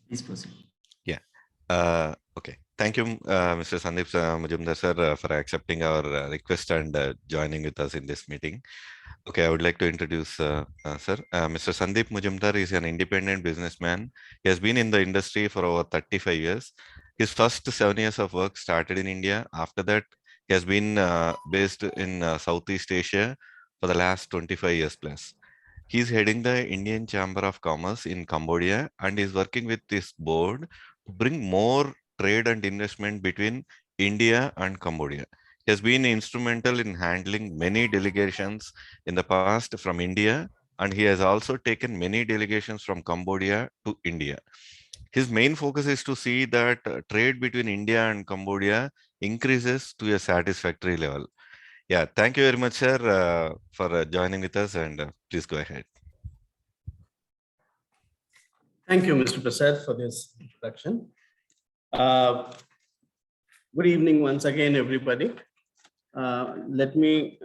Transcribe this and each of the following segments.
Please proceed. Yeah. Okay. Thank you, Mr. Sandeep Majumdar sir, for accepting our request and joining with us in this meeting. Okay, I would like to introduce sir. Mr. Sandeep Majumdar is an independent businessman. He has been in the industry for over 35 years. His first 7 years of work started in India. After that, he has been based in Southeast Asia for the last 25 years plus. He's heading the Indian Chamber of Commerce in Cambodia and is working with this board to bring more trade and investment between India and Cambodia. He has been instrumental in handling many delegations in the past from India, and he has also taken many delegations from Cambodia to India. His main focus is to see that trade between India and Cambodia increases to a satisfactory level. Yeah, thank you very much, sir, for joining with us, and please go ahead. Thank you, Mr. Prasad, for this introduction. Good evening once again, everybody. Let me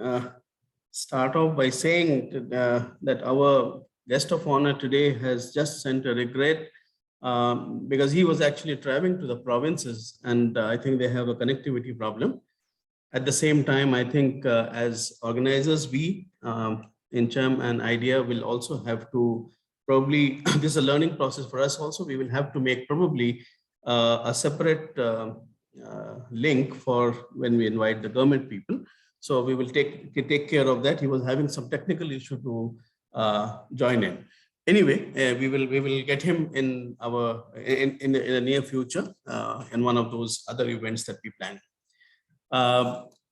start off by saying that our guest of honor today has just sent a regret because he was actually traveling to the provinces, and I think they have a connectivity problem. At the same time, I think as organizers, we, Incham and IDEA, will also have to probably, this is a learning process for us also, we will have to make probably a separate link for when we invite the government people. So we will take care of that. He was having some technical issue to join in. Anyway, we will get him in our in the near future in one of those other events that we plan.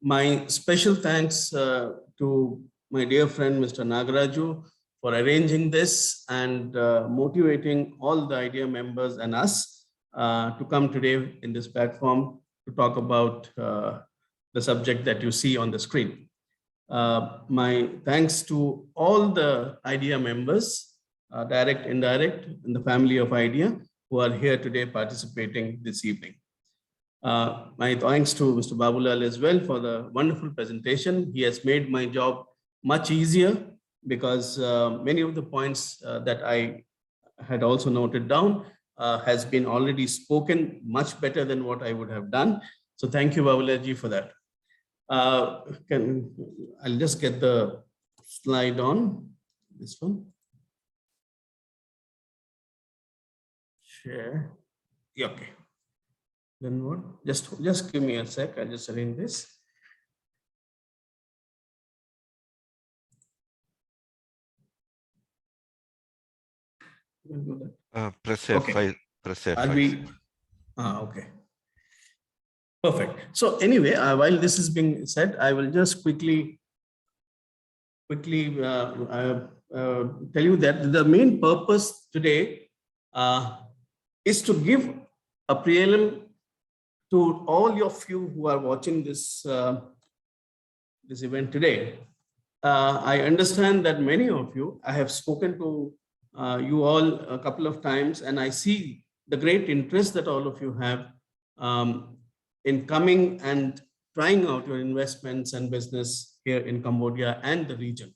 My special thanks to my dear friend, Mr. Nagaraju, for arranging this and motivating all the IDEA members and us to come today in this platform to talk about the subject that you see on the screen. My thanks to all the IDEA members, direct, indirect, in the family of IDEA, who are here today participating this evening. My thanks to Mr. Babulal as well for the wonderful presentation. He has made my job much easier because many of the points that I had also noted down has been already spoken much better than what I would have done. So thank you, Babulal for that. I'll just get the slide on, this one. Share. Yeah, okay. Then what? Just give me a sec. I'll just arrange this. Press F5. Okay. Press F5. Okay. Perfect. So anyway, while this is being said, I will just quickly tell you that the main purpose today is to give a preamble to all of you who are watching this this event today. I understand that many of you, I have spoken to you all a couple of times, and I see the great interest that all of you have in coming and trying out your investments and business here in Cambodia and the region.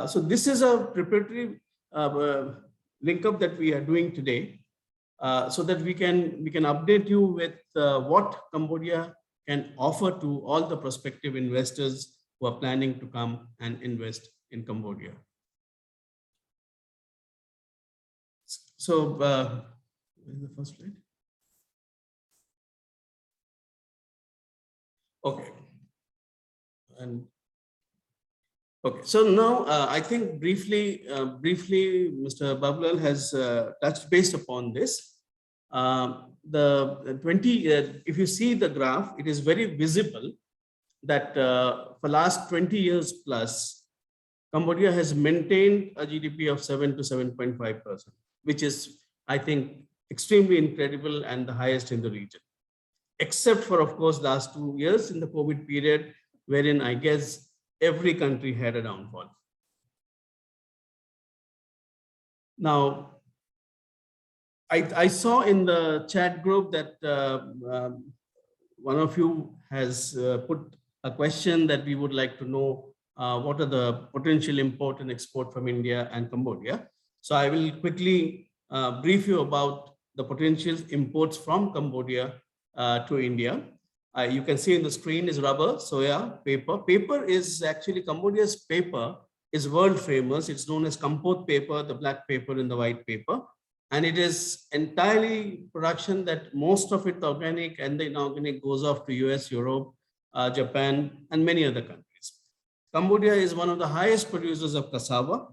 So this is a preparatory link up that we are doing today, so that we can update you with what Cambodia can offer to all the prospective investors who are planning to come and invest in Cambodia. So, where's the first slide? Okay. And okay, so now I think briefly, Mr. Babulal has touched base upon this. If you see the graph, it is very visible that for last 20 years plus, Cambodia has maintained a GDP of 7 to 7.5%, which is, I think, extremely incredible and the highest in the region. Except for, of course, last 2 years in the COVID period, wherein I guess every country had a downfall. Now, I saw in the chat group that one of you has put a question that we would like to know what are the potential import and export from India and Cambodia. So I will quickly brief you about the potential imports from Cambodia to India. You can see in the screen is rubber, soya, paper. Paper is actually Cambodia's paper is world famous. It's known as Kampot paper, the black paper and the white paper. And it is entirely production that most of it organic and the inorganic goes off to US, Europe, Japan, and many other countries. Cambodia is one of the highest producers of cassava.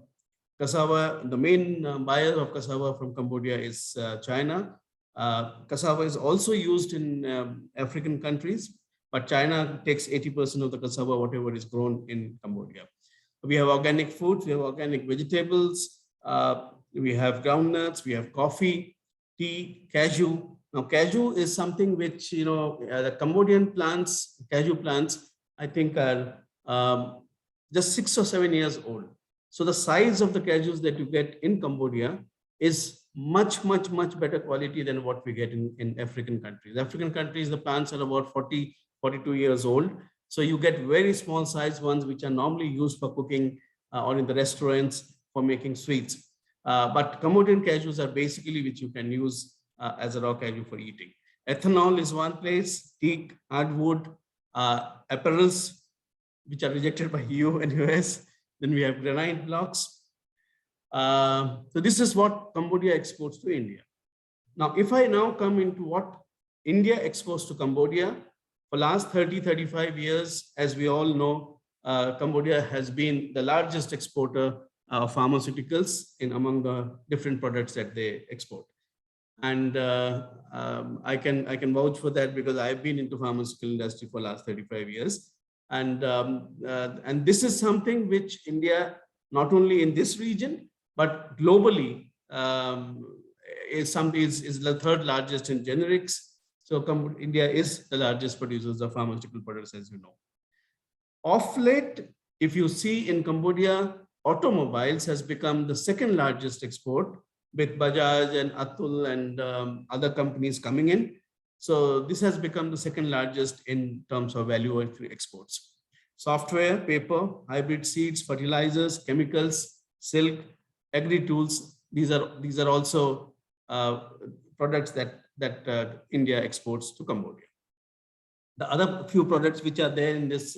Cassava, the main buyer of cassava from Cambodia is China. Cassava is also used in African countries, but China takes 80% of the cassava, whatever is grown in Cambodia. We have organic foods, we have organic vegetables, we have groundnuts, we have coffee, tea, cashew. Now, cashew is something which, the Cambodian plants, cashew plants, I think are just 6 or 7 years old. So the size of the cashews that you get in Cambodia is much, much, much better quality than what we get in African countries. African countries, the plants are about 40, 42 years old. So you get very small size ones, which are normally used for cooking or in the restaurants for making sweets. But Cambodian cashews are basically which you can use as a raw cashew for eating. Ethanol is one place, teak, hardwood, apparels, which are rejected by EU and US. Then we have granite blocks. So this is what Cambodia exports to India. Now, if I now come into what India exports to Cambodia, for last 30, 35 years, as we all know, Cambodia has been the largest exporter of pharmaceuticals in among the different products that they export. And I can vouch for that because I've been into pharmaceutical industry for last 35 years. And this is something which India, not only in this region, but globally is the third largest in generics. So India is the largest producers of pharmaceutical products, as you know. Of late, if you see in Cambodia, automobiles has become the second largest export, with Bajaj and Atul and other companies coming in. So this has become the second largest in terms of value exports. Software, paper, hybrid seeds, fertilizers, chemicals, silk, agri tools. These are also products that India exports to Cambodia. The other few products which are there in this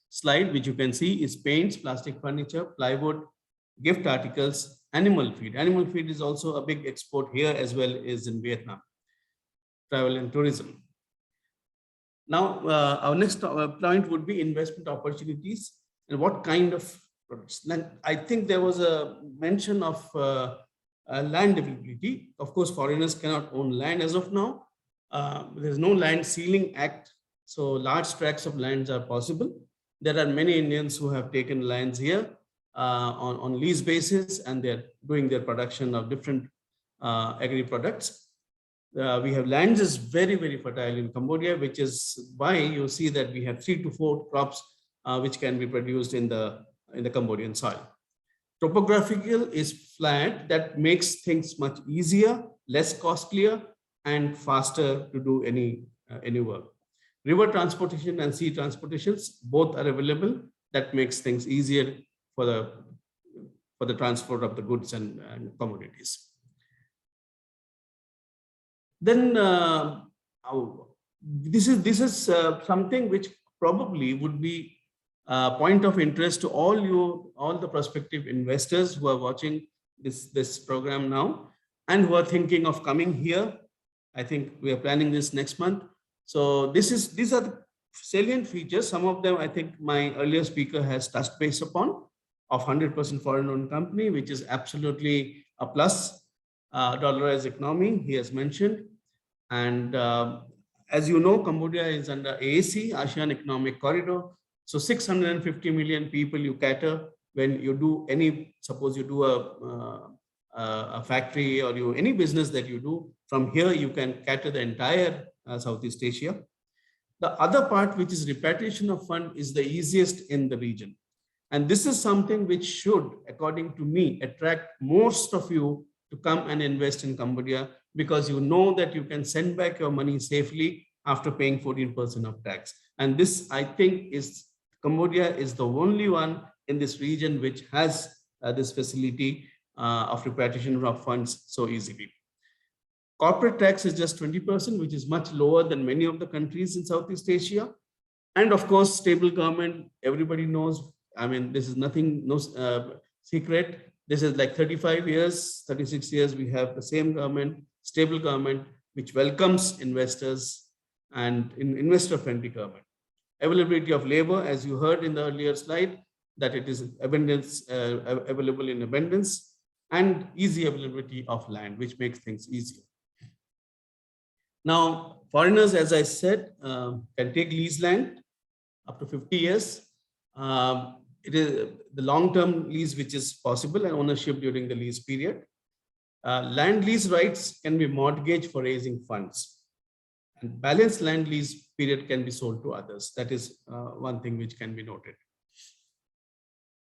slide, which you can see, is paints, plastic furniture, plywood, gift articles, animal feed. Animal feed is also a big export here as well as in Vietnam. Travel and tourism. Now, our next point would be investment opportunities and what kind of products. Then I think there was a mention of land availability. Of course, foreigners cannot own land as of now. There's no land ceiling act, so large tracts of lands are possible. There are many Indians who have taken lands here on lease basis, and they're doing their production of different agri products. We have lands is very, very fertile in Cambodia, which is why you see that we have 3 to 4 crops which can be produced in the Cambodian soil. Topographical is flat, that makes things much easier, less costlier, and faster to do any work. River transportation and sea transportations both are available. That makes things easier for the transport of the goods and commodities. Then this is something which probably would be a point of interest to all the prospective investors who are watching this program now and who are thinking of coming here. I think we are planning this next month. So these are the salient features. Some of them I think my earlier speaker has touched base upon, of 100% foreign-owned company, which is absolutely a plus. Dollarized economy, he has mentioned. And as you know, Cambodia is under AEC, ASEAN Economic Corridor. So 650 million people you cater when you do suppose you do a factory or any business that you do, from here you can cater the entire Southeast Asia. The other part, which is repatriation of fund, is the easiest in the region. And this is something which should, according to me, attract most of you to come and invest in Cambodia, because you know that you can send back your money safely after paying 14% of tax. And this, I think, Cambodia is the only one in this region which has this facility of repatriation of funds so easily. Corporate tax is just 20%, which is much lower than many of the countries in Southeast Asia. And of course, stable government, everybody knows. I mean, this is nothing, no secret. This is like 35 years, 36 years, we have the same government, stable government, which welcomes investors and investor-friendly government. Availability of labor, as you heard in the earlier slide, that it is abundance, available in abundance, and easy availability of land, which makes things easier. Now, foreigners, as I said, can take lease land up to 50 years. It is the long-term lease which is possible and ownership during the lease period. Land lease rights can be mortgaged for raising funds. And balanced land lease period can be sold to others. That is one thing which can be noted.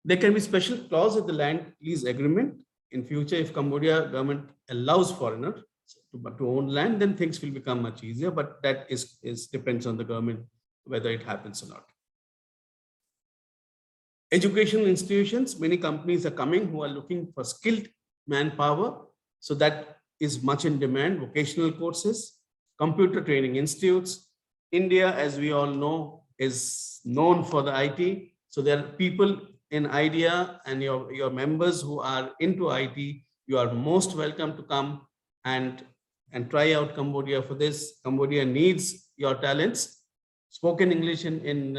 There can be special clause in the land lease agreement. In future, if Cambodia government allows foreigners to own land, then things will become much easier, but that is depends on the government whether it happens or not. Educational institutions, many companies are coming who are looking for skilled manpower, so that is much in demand. Vocational courses, computer training institutes. India, as we all know, is known for the IT, so there are people in IDEA and your members who are into IT, you are most welcome to come and try out Cambodia for this. Cambodia needs your talents. Spoken English in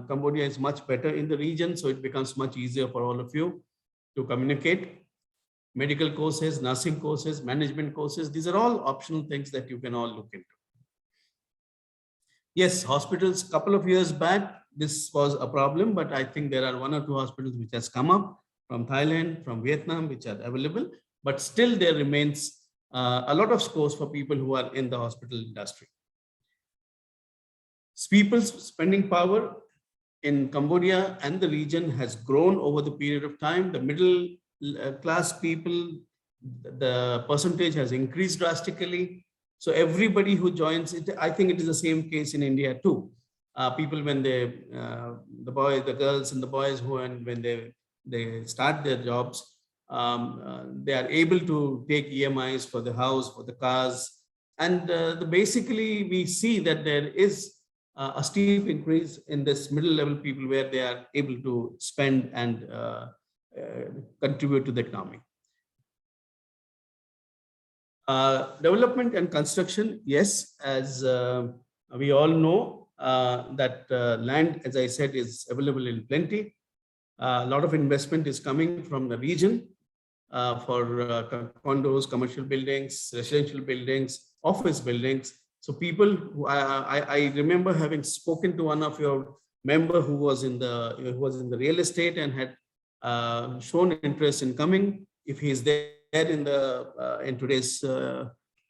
Cambodia is much better in the region, so it becomes much easier for all of you to communicate. Medical courses, nursing courses, management courses, these are all optional things that you can all look into. Yes, hospitals, couple of years back, this was a problem, but I think there are 1 or 2 hospitals which has come up from Thailand, from Vietnam, which are available, but still there remains a lot of scores for people who are in the hospital industry. People's spending power in Cambodia and the region has grown over the period of time. The middle class people, the percentage has increased drastically. So everybody who joins it, I think it is the same case in India too. People when they, the boys, the girls and the boys who, and when they start their jobs, they are able to take EMIs for the house, for the cars. And basically we see that there is a steep increase in this middle level people where they are able to spend and contribute to the economy. Development and construction, yes, as we all know that land, as I said, is available in plenty. A lot of investment is coming from the region for condos, commercial buildings, residential buildings, office buildings. So people who I remember having spoken to one of your member who was in the real estate and had shown interest in coming. If he is there in today's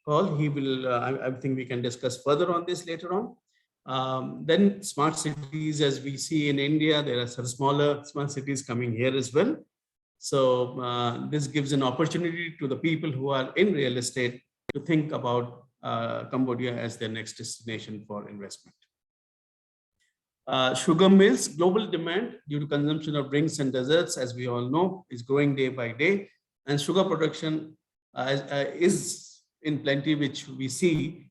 call, he will. I think we can discuss further on this later on. Then smart cities, as we see in India, there are some smaller smart cities coming here as well. So this gives an opportunity to the people who are in real estate to think about Cambodia as their next destination for investment. Sugar mills, global demand due to consumption of drinks and desserts, as we all know, is growing day by day. And sugar production is in plenty, which we see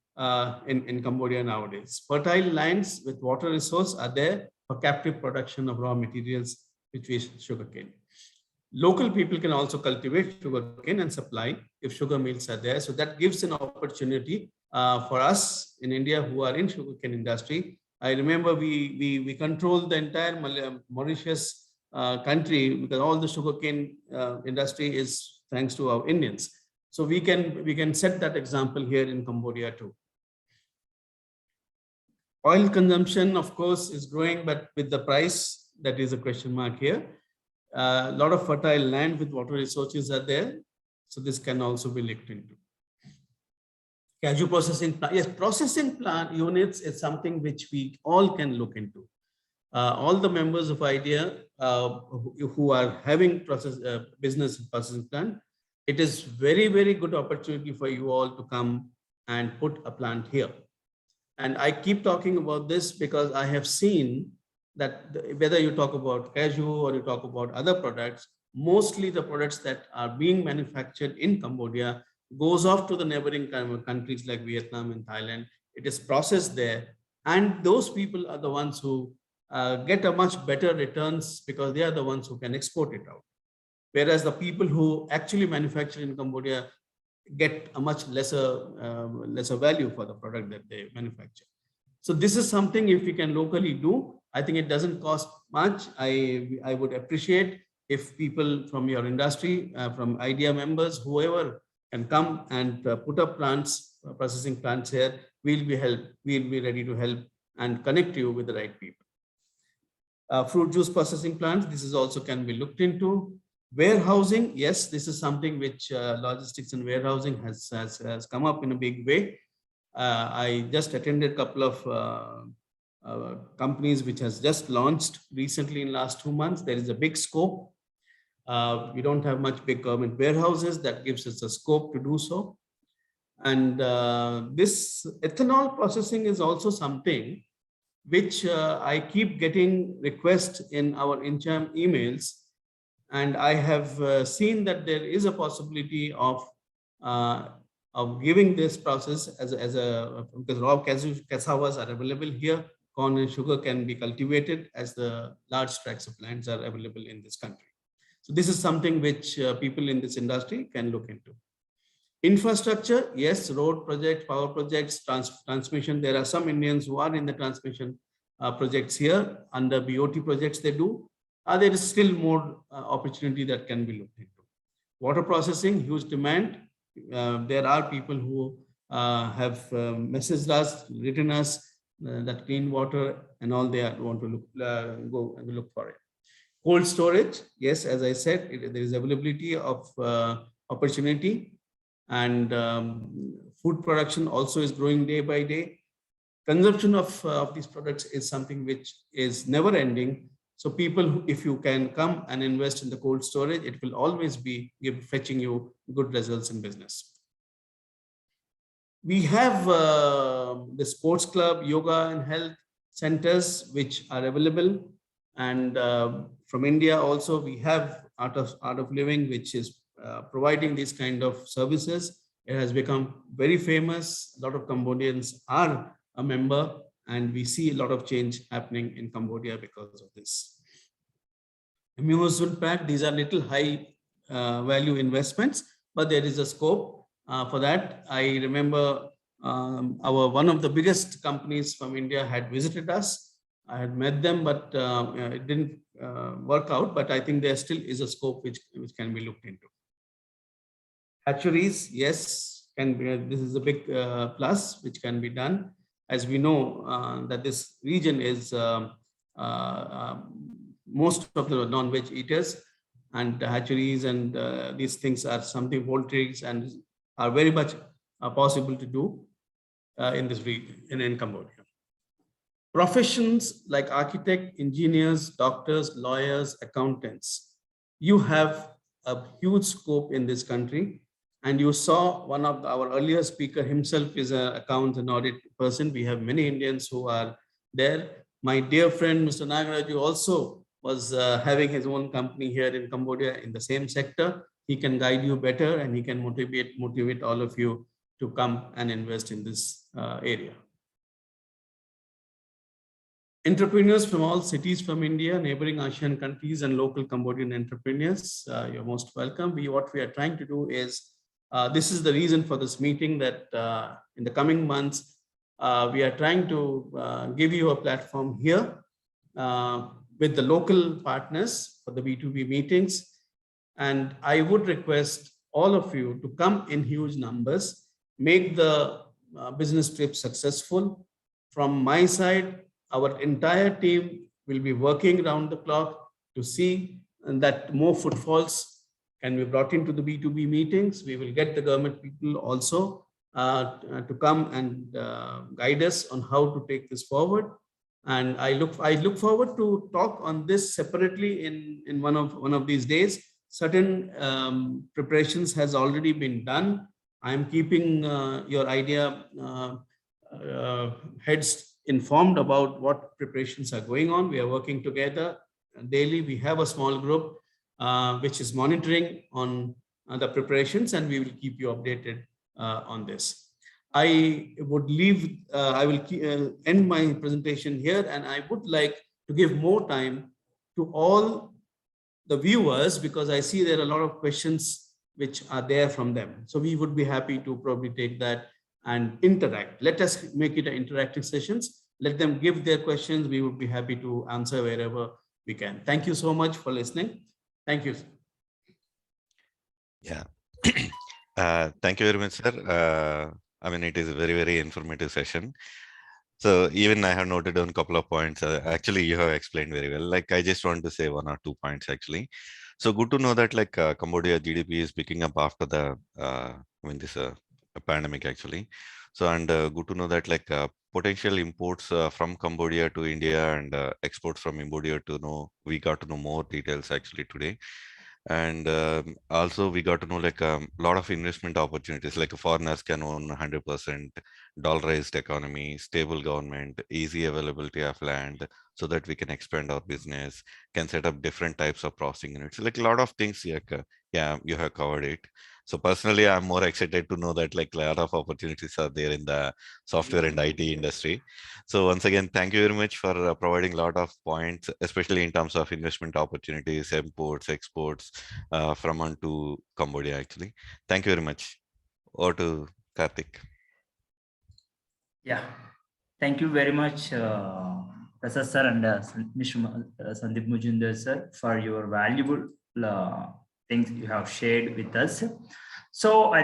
in Cambodia nowadays. Fertile lands with water resource are there for captive production of raw materials, which is sugarcane. Local people can also cultivate sugarcane and supply if sugar mills are there. So that gives an opportunity for us in India who are in sugarcane industry. I remember we control the entire Mauritius country because all the sugarcane industry is thanks to our Indians. So we can set that example here in Cambodia too. Oil consumption, of course, is growing, but with the price, that is a question mark here. A lot of fertile land with water resources are there. So this can also be looked into. Cashew processing plant. Yes, processing plant units is something which we all can look into. All the members of IDEA who are having business processing plant, it is very, very good opportunity for you all to come and put a plant here. And I keep talking about this because I have seen that whether you talk about cashew or you talk about other products, mostly the products that are being manufactured in Cambodia goes off to the neighboring countries like Vietnam and Thailand. It is processed there, and those people are the ones who get a much better returns because they are the ones who can export it out. Whereas the people who actually manufacture in Cambodia get a much lesser value for the product that they manufacture. So this is something if we can locally do, I think it doesn't cost much. I would appreciate if people from your industry, from IDEA members, whoever can come and put up plants, processing plants here, we'll be ready to help and connect you with the right people. Fruit juice processing plants, this is also can be looked into. Warehousing, yes, this is something which logistics and warehousing has come up in a big way. I just attended a couple of companies which has just launched recently in last 2 months. There is a big scope. We don't have much big government warehouses. That gives us a scope to do so. And this ethanol processing is also something which I keep getting requests in our Incham emails. And I have seen that there is a possibility of giving this process as a because raw cassavas are available here. Corn and sugar can be cultivated as the large tracts of lands are available in this country. So this is something which people in this industry can look into. Infrastructure, yes, road projects, power projects, transmission. There are some Indians who are in the transmission projects here under BOT projects they do. There is still more opportunity that can be looked into. Water processing, huge demand. There are people who have messaged us, written us that clean water and all they want to go and look for it. Cold storage, yes, as I said, there is availability of opportunity, and food production also is growing day by day. Consumption of these products is something which is never ending. So people, if you can come and invest in the cold storage, it will always be fetching you good results in business. We have the sports club, yoga and health centers which are available. And from India also, we have Art of Living, which is providing these kind of services. It has become very famous. A lot of Cambodians are a member, and we see a lot of change happening in Cambodia because of this. Amusement park, these are little high value investments, but there is a scope for that. I remember one of the biggest companies from India had visited us. I had met them, but it didn't work out. But I think there still is a scope which can be looked into. Hatcheries, yes, can be. This is a big plus which can be done. As we know that this region is most of the non-veg eaters, and hatcheries and these things are something poultries and are very much possible to do in this region in Cambodia. Professions like architect, engineers, doctors, lawyers, accountants, you have a huge scope in this country. And you saw one of our earlier speaker himself is an accounts and audit person. We have many Indians who are there. My dear friend, Mr. Nagaraju, also was having his own company here in Cambodia in the same sector. He can guide you better, and he can motivate all of you to come and invest in this area. Entrepreneurs from all cities from India, neighboring ASEAN countries, and local Cambodian entrepreneurs, you're most welcome. What we are trying to do is, this is the reason for this meeting, that in the coming months, we are trying to give you a platform here with the local partners for the B2B meetings. And I would request all of you to come in huge numbers, make the business trip successful. From my side, our entire team will be working around the clock to see that more footfalls can be brought into the B2B meetings. We will get the government people also to come and guide us on how to take this forward. And I look forward to talk on this separately in one of these days. Certain preparations has already been done. I'm keeping your IDEA heads informed about what preparations are going on. We are working together daily. We have a small group which is monitoring on the preparations, and we will keep you updated on this. I would I will end my presentation here, and I would like to give more time to all the viewers, because I see there are a lot of questions which are there from them. So we would be happy to probably take that and interact. Let us make it an interactive sessions. Let them give their questions. We would be happy to answer wherever we can. Thank you so much for listening. Thank you. Yeah. Thank you very much, sir. I mean, it is a very, very informative session. So even I have noted down a couple of points. Actually, you have explained very well. Like, I just want to say 1 or 2 points actually. So good to know that like Cambodia GDP is picking up after the this pandemic actually. So and good to know that like potential imports from Cambodia to India and exports from Cambodia to know, we got to know more details actually today. And also we got to know like a lot of investment opportunities, like foreigners can own 100%, dollarized economy, stable government, easy availability of land, so that we can expand our business, can set up different types of processing units, like a lot of things. Yeah, you have covered it. So personally, I'm more excited to know that like a lot of opportunities are there in the software and IT industry. So once again, thank you very much for providing a lot of points, especially in terms of investment opportunities, imports, exports from on to Cambodia actually. Thank you very much. Over to Karthik. Yeah, thank you very much, Prasad sir and Mr. Sandeep Majumdar sir, for your valuable things you have shared with us. So I